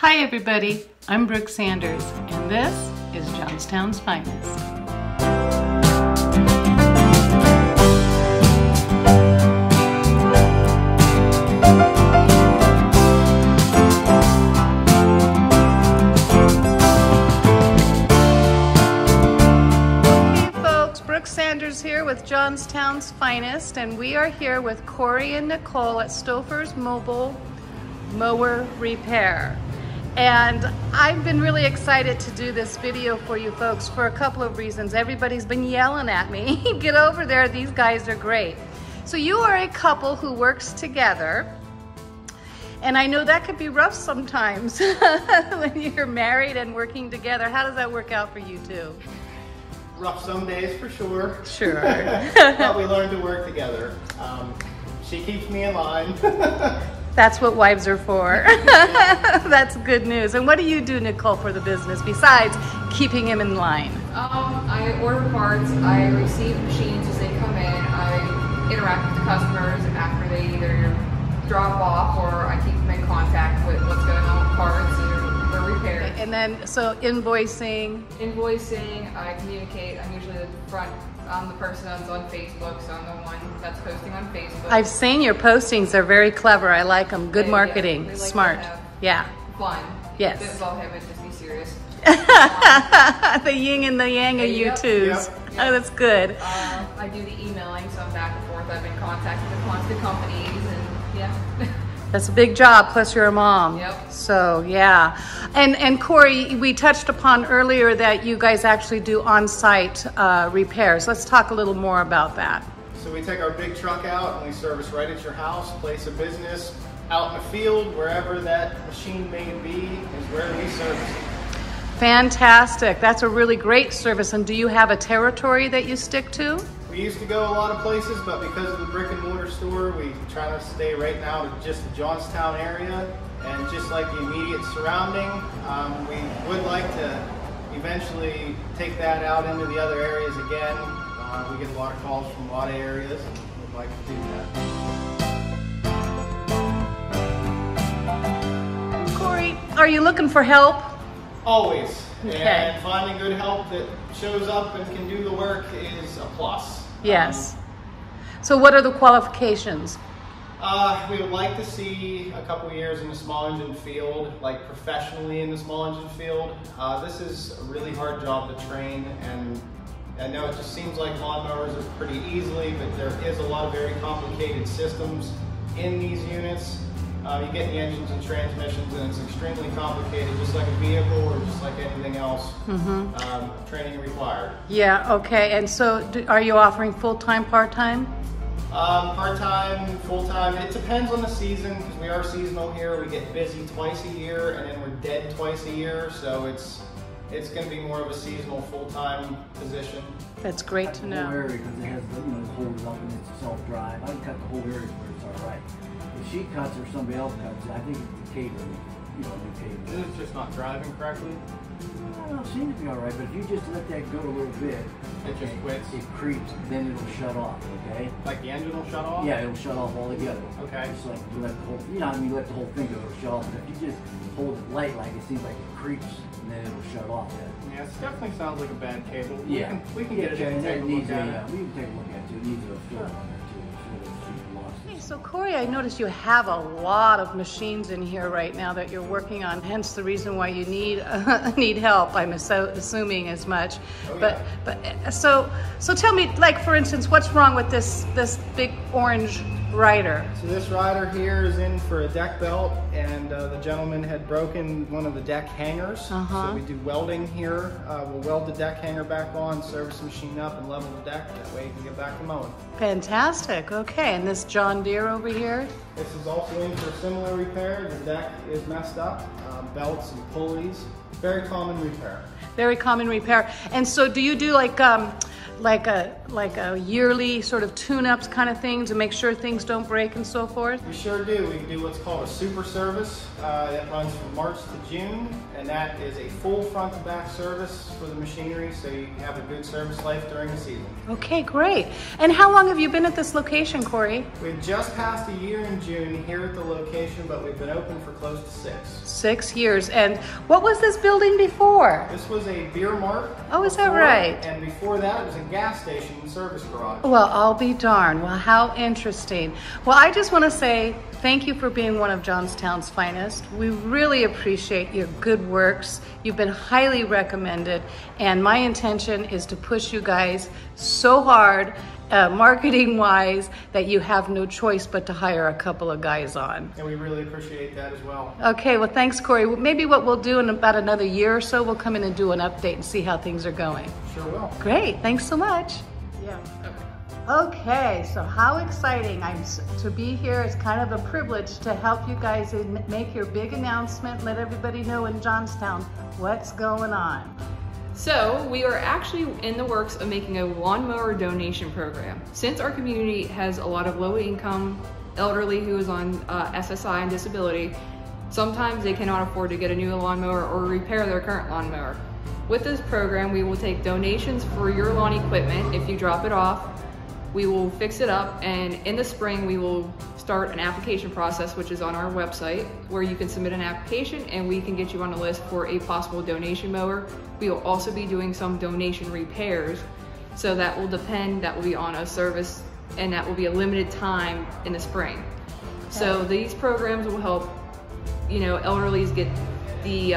Hi everybody, I'm Brooke Sanders, and this is Johnstown's Finest. Hey folks, Brooke Sanders here with Johnstown's Finest, and we are here with Corey and Nicole at Stouffer's Mobile Mower Repair. And I've been really excited to do this video for you folks for a couple of reasons. Everybody's been yelling at me, get over there, these guys are great. So you are a couple who works together, and I know that could be rough sometimes when you're married and working together. How does that work out for you two? Rough some days for sure. Sure. But we learn to work together. She keeps me in line. That's what wives are for. That's good news. And what do you do, Nicole, for the business besides keeping him in line? I order parts, I receive machines as they come in, I interact with the customers after they either drop off or I keep them in contact with what's going on with parts or the repair. And then, so invoicing. Invoicing, I communicate, I'm usually I'm the person that's on Facebook, so I'm the one that's posting on Facebook. I've seen your postings, they're very clever, I like them, good marketing, yeah, like smart. Yeah. Fun. Yes. This is all him, just be serious. The yin and the yang of Yep, UTV'S. yep. Oh, that's good. I do the emailing, so I'm back and forth. I've been contacting the companies, and yeah. That's a big job, plus you're a mom. Yep. So, yeah. And Corey, we touched upon earlier that you guys actually do on-site repairs. Let's talk a little more about that. So we take our big truck out and we service right at your house, place of business, out in the field, wherever that machine may be, is where we service it. Fantastic. That's a really great service. And do you have a territory that you stick to? We used to go a lot of places, but because of the brick and mortar store, we try to stay right now to just the Johnstown area and just like the immediate surrounding. We would like to eventually take that out into the other areas again. We get a lot of calls from a lot of areas and we'd like to do that. Corey, are you looking for help? Always. Okay. And finding good help that shows up and can do the work is a plus. Yes. So what are the qualifications? We would like to see a couple years in the small engine field, like professionally in the small engine field. This is a really hard job to train, and I know it just seems like lawnmowers are pretty easily, but there is a lot of very complicated systems in these units. You get the engines and transmissions, and it's extremely complicated, just like a vehicle or just like anything else. Training required. Yeah, okay. And so are you offering full-time, part-time? Part-time, full-time, it depends on the season, because we are seasonal here. We get busy twice a year, and then we're dead twice a year, so it's going to be more of a seasonal full-time position. That's great to know. The whole area, because it has the, the holes up and it's self-drive. I can cut the whole area where it's all right. If she cuts or somebody else cuts it, I think it's the cable, new cable. This is just not driving correctly. I don't seem to be all right, but if you just let that go a little bit, It just quits. it creeps, then it'll shut off, okay? Like the engine will shut off? Yeah, it'll shut off altogether. Okay. Just like you let the whole, you know, I mean, you let the whole thing go, it'll shut off. But if you just hold it light, like it seems like it creeps, and then it'll shut off. Yeah, it definitely sounds like a bad cable. Yeah. We can get it and take a look at it. We can take a look at it too. It needs a filter on there too. Hey, so Corey, I noticed you have a lot of machines in here right now that you're working on, hence the reason why you need need help. I'm assuming as much. Oh, But so tell me, like for instance, what's wrong with this big orange rider? So this rider here is in for a deck belt, and the gentleman had broken one of the deck hangers. So we do welding here. We'll weld the deck hanger back on, service the machine up, and level the deck. That way you can get back to mowing. Fantastic. Okay, and this John Deere over here? This is also in for a similar repair. The deck is messed up, belts and pulleys. Very common repair. Very common repair. And so do you do like a yearly sort of tune-ups kind of thing to make sure things don't break and so forth? We sure do. We do what's called a super service. that runs from March to June, and that is a full front to back service for the machinery, so you have a good service life during the season. Okay, great. And how long have you been at this location, Corey? We've just passed a year in June here at the location, but we've been open for close to 6. 6 years. And what was this building before? This was a beer mart. Oh, is that right? And before that, it was a gas station and service garage. Well, I'll be darned. Well, how interesting. Well, I just want to say thank you for being one of Johnstown's finest. We really appreciate your good works. You've been highly recommended, and my intention is to push you guys so hard, marketing-wise, that you have no choice but to hire a couple of guys on. And we really appreciate that as well. Okay, well, thanks, Corey. Maybe what we'll do in about another year or so, we'll come in and do an update and see how things are going. Sure will. Great, thanks so much. Yeah. Okay, so how exciting to be here. It's kind of a privilege to help you guys make your big announcement, let everybody know in Johnstown what's going on. So we are actually in the works of making a lawnmower donation program. Since our community has a lot of low income elderly who is on SSI and disability, sometimes they cannot afford to get a new lawnmower or repair their current lawnmower. With this program, we will take donations for your lawn equipment. If you drop it off, we will fix it up, and in the spring we will start an application process, which is on our website, where you can submit an application and we can get you on the list for a possible donation mower. We will also be doing some donation repairs, so that will be on a service, and that will be a limited time in the spring. So these programs will help, you know, elderlies get the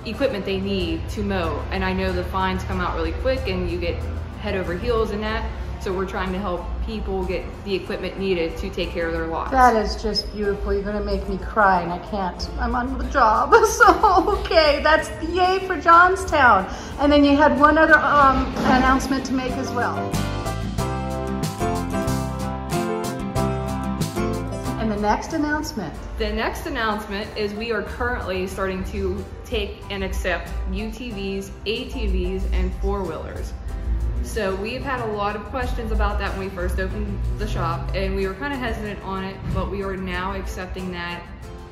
equipment they need to mow. And I know the fines come out really quick and you get head over heels in that. So we're trying to help people get the equipment needed to take care of their lots. That is just beautiful. You're gonna make me cry, and I can't. I'm on the job. So, okay, that's yay for Johnstown. And then you had one other announcement to make as well. And the next announcement? The next announcement is we are currently starting to take and accept UTVs, ATVs, and 4-wheelers. So we've had a lot of questions about that when we first opened the shop, and we were kind of hesitant on it, but we are now accepting that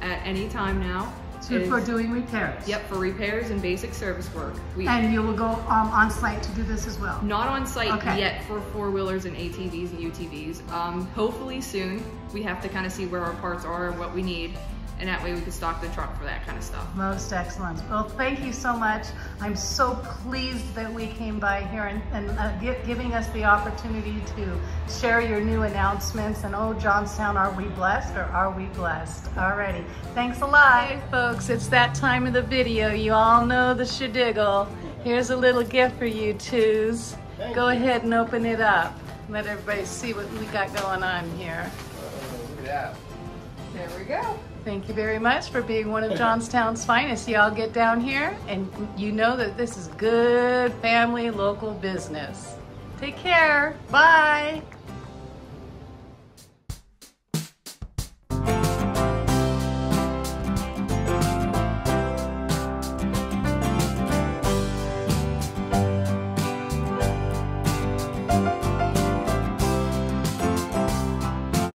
at any time now. So for doing repairs? Yep, for repairs and basic service work. And you will go on site to do this as well? Not on site yet for 4-wheelers and ATVs and UTVs. Hopefully soon. We have to kind of see where our parts are and what we need, and that way we can stock the truck for that kind of stuff. Most excellent. Well, thank you so much. I'm so pleased that we came by here and giving us the opportunity to share your new announcements. And oh, Johnstown, are we blessed or are we blessed? Alrighty, thanks a lot. Hey folks, it's that time of the video. You all know the shadiggle. Here's a little gift for you twos. Go ahead and open it up. Let everybody see what we got going on here. Look at that. There we go. Thank you very much for being one of Johnstown's finest. Y'all get down here and you know that this is good family local business. Take care. Bye.